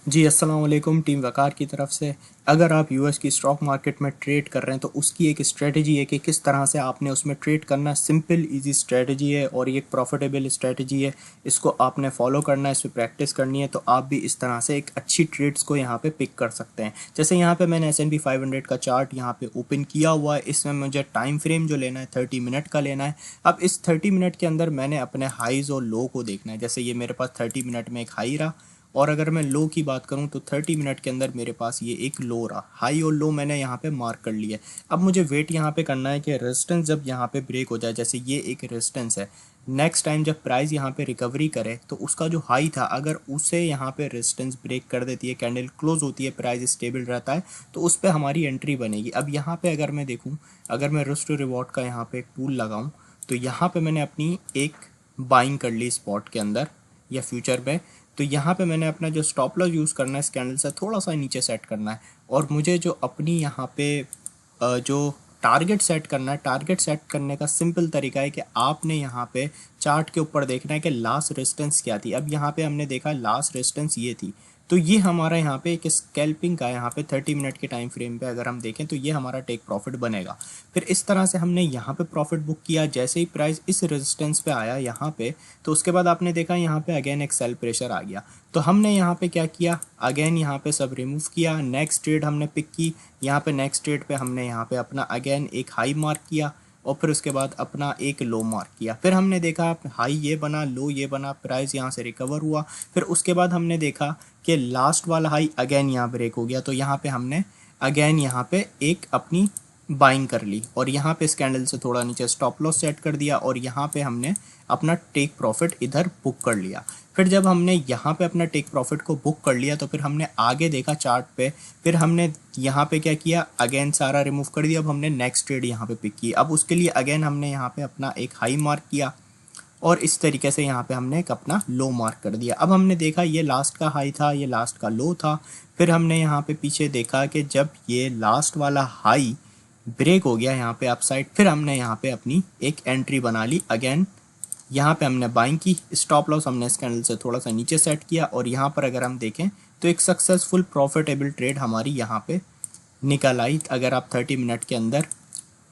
जी अस्सलाम वालेकुम टीम वकार की तरफ से। अगर आप यूएस की स्टॉक मार्केट में ट्रेड कर रहे हैं तो उसकी एक स्ट्रेटजी है कि किस तरह से आपने उसमें ट्रेड करना। सिंपल इजी स्ट्रेटजी है और ये एक प्रॉफिटेबल स्ट्रेटजी है। इसको आपने फॉलो करना है, इस पर प्रैक्टिस करनी है तो आप भी इस तरह से एक अच्छी ट्रेड्स को यहाँ पे पिक कर सकते हैं। जैसे यहाँ पे मैंने S&P 500 का चार्ट यहाँ पे ओपन किया हुआ है। इसमें मुझे टाइम फ्रेम जो लेना है 30 मिनट का लेना है। अब इस 30 मिनट के अंदर मैंने अपने हाईज और लो को देखना है। जैसे ये मेरे पास 30 मिनट में एक हाई रहा और अगर मैं लो की बात करूं तो 30 मिनट के अंदर मेरे पास ये एक लो रहा। हाई और लो मैंने यहाँ पे मार्क कर लिया है। अब मुझे वेट यहाँ पे करना है कि रेजिस्टेंस जब यहाँ पे ब्रेक हो जाए, जैसे ये एक रेजिस्टेंस है, नेक्स्ट टाइम जब प्राइस यहाँ पे रिकवरी करे तो उसका जो हाई था अगर उसे यहाँ पे रेजिस्टेंस ब्रेक कर देती है, कैंडल क्लोज होती है, प्राइस स्टेबल रहता है तो उस पर हमारी एंट्री बनेगी। अब यहाँ पे अगर मैं देखूँ, अगर मैं रिस्क टू रिवॉर्ड का यहाँ पे एक टूल लगाऊँ तो यहाँ पे मैंने अपनी एक बाइंग कर ली स्पॉट के अंदर या फ्यूचर पे। तो यहाँ पे मैंने अपना जो स्टॉप लॉस यूज़ करना है इस कैंडल से थोड़ा सा नीचे सेट करना है और मुझे जो अपनी यहाँ पे जो टारगेट सेट करना है, टारगेट सेट करने का सिंपल तरीका है कि आपने यहाँ पे चार्ट के ऊपर देखना है कि लास्ट रेजिस्टेंस क्या थी। अब यहाँ पे हमने देखा लास्ट रेजिस्टेंस ये थी, तो ये हमारा यहाँ पे एक स्कैल्पिंग का यहाँ पे 30 मिनट के टाइम फ्रेम पे अगर हम देखें तो ये हमारा टेक प्रॉफिट बनेगा। फिर इस तरह से हमने यहाँ पे प्रॉफिट बुक किया। जैसे ही प्राइस इस रेजिस्टेंस पे आया यहाँ पे, तो उसके बाद आपने देखा यहाँ पे अगेन एक सेल प्रेशर आ गया। तो हमने यहाँ पे क्या किया, अगेन यहाँ पे सब रिमूव किया, नेक्स्ट ट्रेड हमने पिक की। यहाँ पे नेक्स्ट ट्रेड पे हमने यहाँ पे अपना अगेन एक हाई मार्क किया और फिर उसके बाद अपना एक लो मार्क किया। फिर हमने देखा हाई ये बना, लो ये बना, प्राइस यहाँ से रिकवर हुआ। फिर उसके बाद हमने देखा कि लास्ट वाला हाई अगेन यहाँ ब्रेक हो गया, तो यहाँ पे हमने अगेन यहाँ पे एक अपनी बाइंग कर ली और यहाँ पे इस कैंडल से थोड़ा नीचे स्टॉप लॉस सेट कर दिया और यहाँ पे हमने अपना टेक प्रॉफिट इधर बुक कर लिया। फिर जब हमने यहाँ पे अपना टेक प्रॉफिट को बुक कर लिया तो फिर हमने आगे देखा चार्ट पे, फिर हमने यहाँ पे क्या किया, अगेन सारा रिमूव कर दिया। अब हमने नेक्स्ट ट्रेड यहाँ पे पिक की। अब उसके लिए अगेन हमने यहाँ पे अपना एक हाई मार्क किया और इस तरीके से यहाँ पे हमने एक अपना लो मार्क कर दिया। अब हमने देखा ये लास्ट का हाई था, ये लास्ट का लो था। फिर हमने यहाँ पे पीछे देखा कि जब ये लास्ट वाला हाई ब्रेक हो गया यहाँ पे अपसाइड, फिर हमने यहाँ पे अपनी एक एंट्री बना ली। अगेन यहाँ पे हमने बाइंग की, स्टॉप लॉस हमने इस कैंडल से थोड़ा सा नीचे सेट किया और यहाँ पर अगर हम देखें तो एक सक्सेसफुल प्रॉफिटेबल ट्रेड हमारी यहाँ पे निकल आई। अगर आप 30 मिनट के अंदर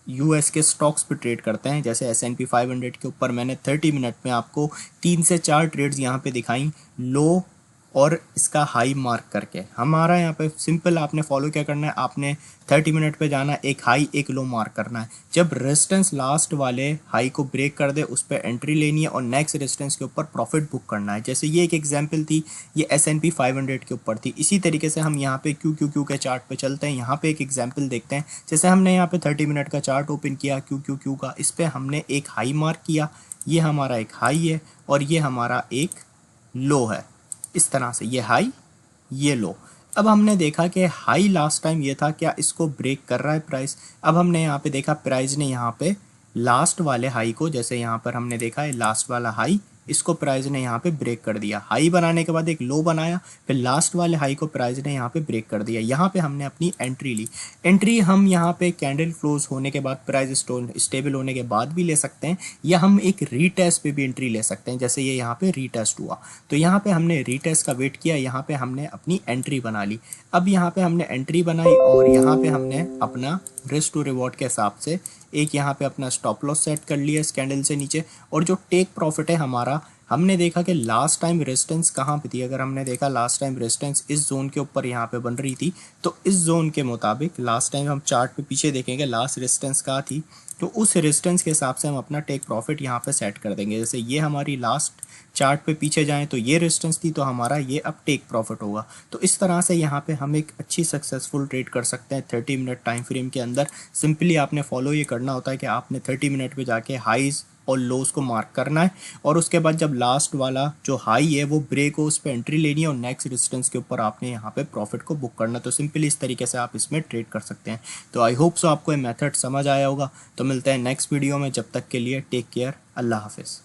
यूएस के स्टॉक्स पे ट्रेड करते हैं, जैसे S&P 500 के ऊपर मैंने 30 मिनट में आपको 3 से 4 ट्रेड्स यहाँ पे दिखाई, लो और इसका हाई मार्क करके। हमारा यहाँ पे सिंपल आपने फॉलो क्या करना है, आपने 30 मिनट पे जाना, एक हाई एक लो मार्क करना है। जब रेजिस्टेंस लास्ट वाले हाई को ब्रेक कर दे उस पर एंट्री लेनी है और नेक्स्ट रेजिस्टेंस के ऊपर प्रॉफिट बुक करना है। जैसे ये एक एग्जांपल थी, ये S&P 500 के ऊपर थी। इसी तरीके से हम यहाँ पे क्यू के चार्ट पे चलते हैं। यहाँ पे एक एग्जाम्पल देखते हैं। जैसे हमने यहाँ पे 30 मिनट का चार्ट ओपन किया क्यू का, इस पर हमने एक हाई मार्क किया, ये हमारा एक हाई है और ये हमारा एक लो है। इस तरह से ये हाई ये लो। अब हमने देखा कि हाई लास्ट टाइम ये था, क्या इसको ब्रेक कर रहा है प्राइस। अब हमने यहाँ पे देखा प्राइस ने यहाँ पे लास्ट वाले हाई को, जैसे यहाँ पर हमने देखा है लास्ट वाला हाई, इसको प्राइस ने यहाँ पे ब्रेक कर दिया। हाई बनाने के बाद एक लो बनाया, फिर लास्ट वाले हाई को प्राइस ने यहाँ पे ब्रेक कर दिया। यहाँ पे हमने अपनी एंट्री ली। एंट्री हम यहाँ पे कैंडल क्लोज होने के बाद, प्राइस स्टेबल होने के बाद भी ले सकते हैं या हम एक रीटेस्ट पे भी एंट्री ले सकते हैं। जैसे ये यहाँ पे रीटेस्ट हुआ तो यहाँ पे हमने रीटेस्ट का वेट किया, यहाँ पे हमने अपनी एंट्री बना ली। अब यहाँ पे हमने एंट्री बनाई और यहाँ पे हमने अपना रिस्क टू रिवॉर्ड के हिसाब से एक यहाँ पे अपना स्टॉप लॉस सेट कर लिया इस कैंडल से नीचे। और जो टेक प्रॉफिट है हमारा, हमने देखा कि लास्ट टाइम रेजिस्टेंस कहाँ पे थी। अगर हमने देखा लास्ट टाइम रेजिस्टेंस इस जोन के ऊपर यहाँ पे बन रही थी, तो इस जोन के मुताबिक लास्ट टाइम हम चार्ट पे पीछे देखेंगे लास्ट रेजिस्टेंस कहाँ थी, तो उस रेजिस्टेंस के हिसाब से हम अपना टेक प्रॉफिट यहाँ पे सेट कर देंगे। जैसे ये हमारी लास्ट चार्ट पे पीछे जाएं तो ये रेजिस्टेंस थी, तो हमारा ये अब टेक प्रॉफिट होगा। तो इस तरह से यहाँ पे हम एक अच्छी सक्सेसफुल ट्रेड कर सकते हैं 30 मिनट टाइम फ्रेम के अंदर। सिंपली आपने फॉलो ये करना होता है कि आपने 30 मिनट पे जाके हाईज और लोस को मार्क करना है और उसके बाद जब लास्ट वाला जो हाई है वो ब्रेक हो, उस पर एंट्री लेनी है और नेक्स्ट रेजिस्टेंस के ऊपर आपने यहाँ पे प्रॉफिट को बुक करना है। तो सिंपली इस तरीके से आप इसमें ट्रेड कर सकते हैं। तो आई होप सो आपको ये मेथड समझ आया होगा। तो मिलते हैं नेक्स्ट वीडियो में, जब तक के लिए टेक केयर, अल्लाह हाफिज़।